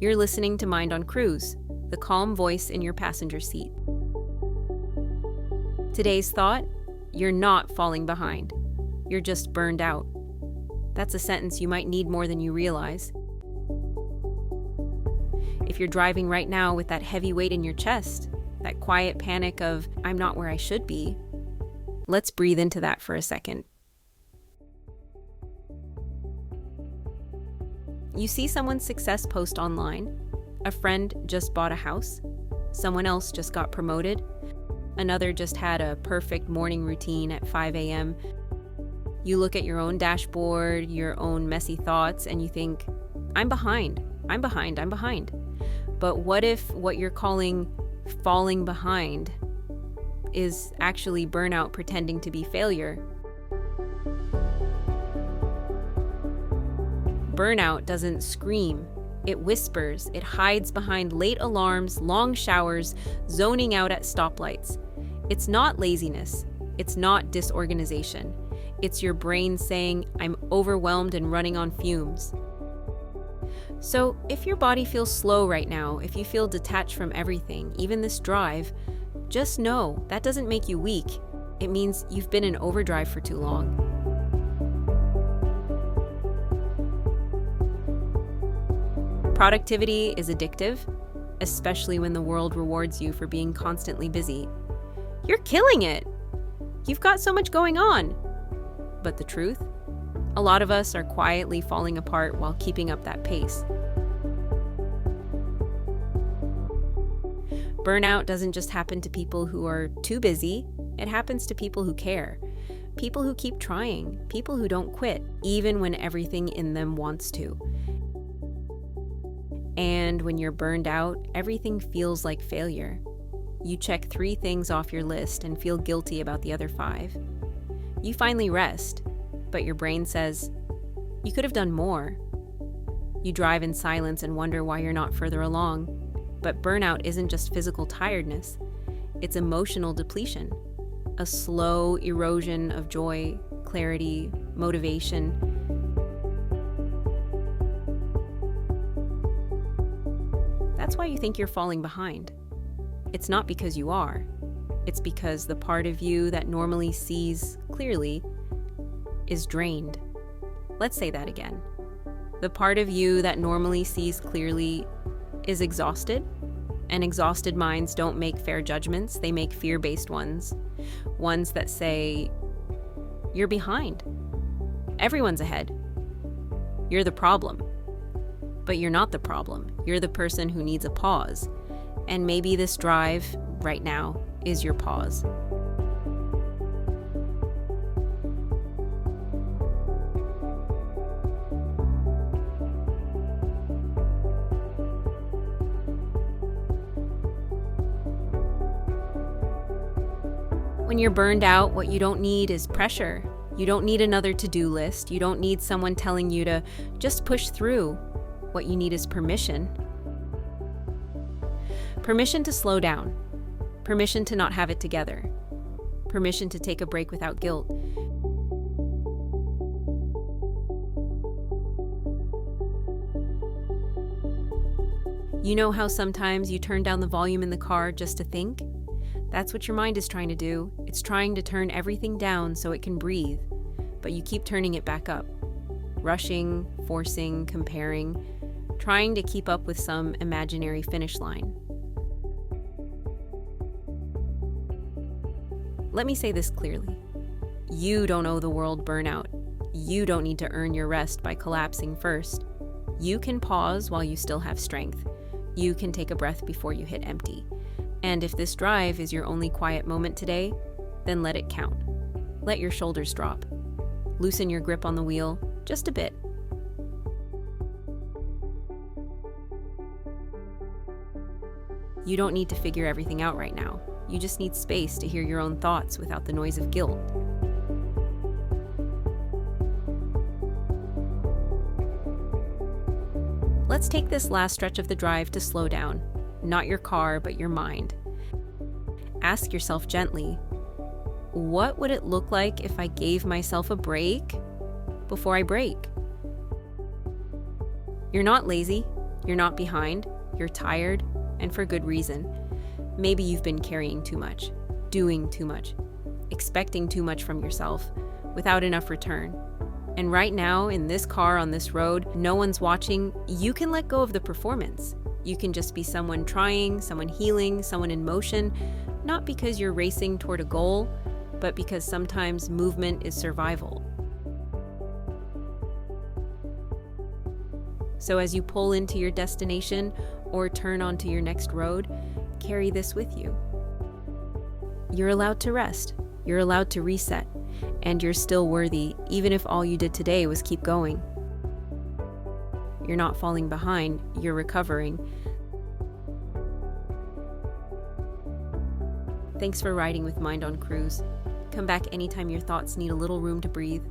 You're listening to Mind on Cruise, the calm voice in your passenger seat. Today's thought: you're not falling behind. You're just burned out. That's a sentence you might need more than you realize. If you're driving right now with that heavy weight in your chest, that quiet panic of, I'm not where I should be, let's breathe into that for a second. You see someone's success post online. A friend just bought a house. Someone else just got promoted. Another just had a perfect morning routine at 5 a.m. You look at your own dashboard, your own messy thoughts, and you think, I'm behind. But what if what you're calling falling behind is actually burnout pretending to be failure? Burnout doesn't scream. It whispers. It hides behind late alarms, long showers, zoning out at stoplights. It's not laziness. It's not disorganization. It's your brain saying, I'm overwhelmed and running on fumes. So if your body feels slow right now, if you feel detached from everything, even this drive, just know that doesn't make you weak. It means you've been in overdrive for too long. Productivity is addictive, especially when the world rewards you for being constantly busy. You're killing it! You've got so much going on! But the truth? A lot of us are quietly falling apart while keeping up that pace. Burnout doesn't just happen to people who are too busy, it happens to people who care. People who keep trying, people who don't quit, even when everything in them wants to. And when you're burned out, everything feels like failure. You check 3 things off your list and feel guilty about the other 5. You finally rest, but your brain says, you could have done more. You drive in silence and wonder why you're not further along. But burnout isn't just physical tiredness, it's emotional depletion. A slow erosion of joy, clarity, motivation. That's why you think you're falling behind. It's not because you are. It's because the part of you that normally sees clearly is drained. Let's say that again. The part of you that normally sees clearly is exhausted, and exhausted minds don't make fair judgments, they make fear-based ones. Ones that say, you're behind. Everyone's ahead. You're the problem. But you're not the problem. You're the person who needs a pause. And maybe this drive, right now, is your pause. When you're burned out, what you don't need is pressure. You don't need another to-do list. You don't need someone telling you to just push through. What you need is permission. Permission to slow down. Permission to not have it together. Permission to take a break without guilt. You know how sometimes you turn down the volume in the car just to think? That's what your mind is trying to do. It's trying to turn everything down so it can breathe, but you keep turning it back up. Rushing, forcing, comparing, trying to keep up with some imaginary finish line. Let me say this clearly. You don't owe the world burnout. You don't need to earn your rest by collapsing first. You can pause while you still have strength. You can take a breath before you hit empty. And if this drive is your only quiet moment today, then let it count. Let your shoulders drop. Loosen your grip on the wheel, just a bit. You don't need to figure everything out right now. You just need space to hear your own thoughts without the noise of guilt. Let's take this last stretch of the drive to slow down. Not your car, but your mind. Ask yourself gently, what would it look like if I gave myself a break before I break? You're not lazy. You're not behind, you're tired, and for good reason. Maybe you've been carrying too much, doing too much, expecting too much from yourself, without enough return. And right now, in this car on this road, no one's watching, you can let go of the performance. You can just be someone trying, someone healing, someone in motion, not because you're racing toward a goal, but because sometimes movement is survival. So as you pull into your destination or turn onto your next road, carry this with you. You're allowed to rest, you're allowed to reset, and you're still worthy, even if all you did today was keep going. You're not falling behind, you're recovering. Thanks for riding with Mind on Cruise. Come back anytime your thoughts need a little room to breathe.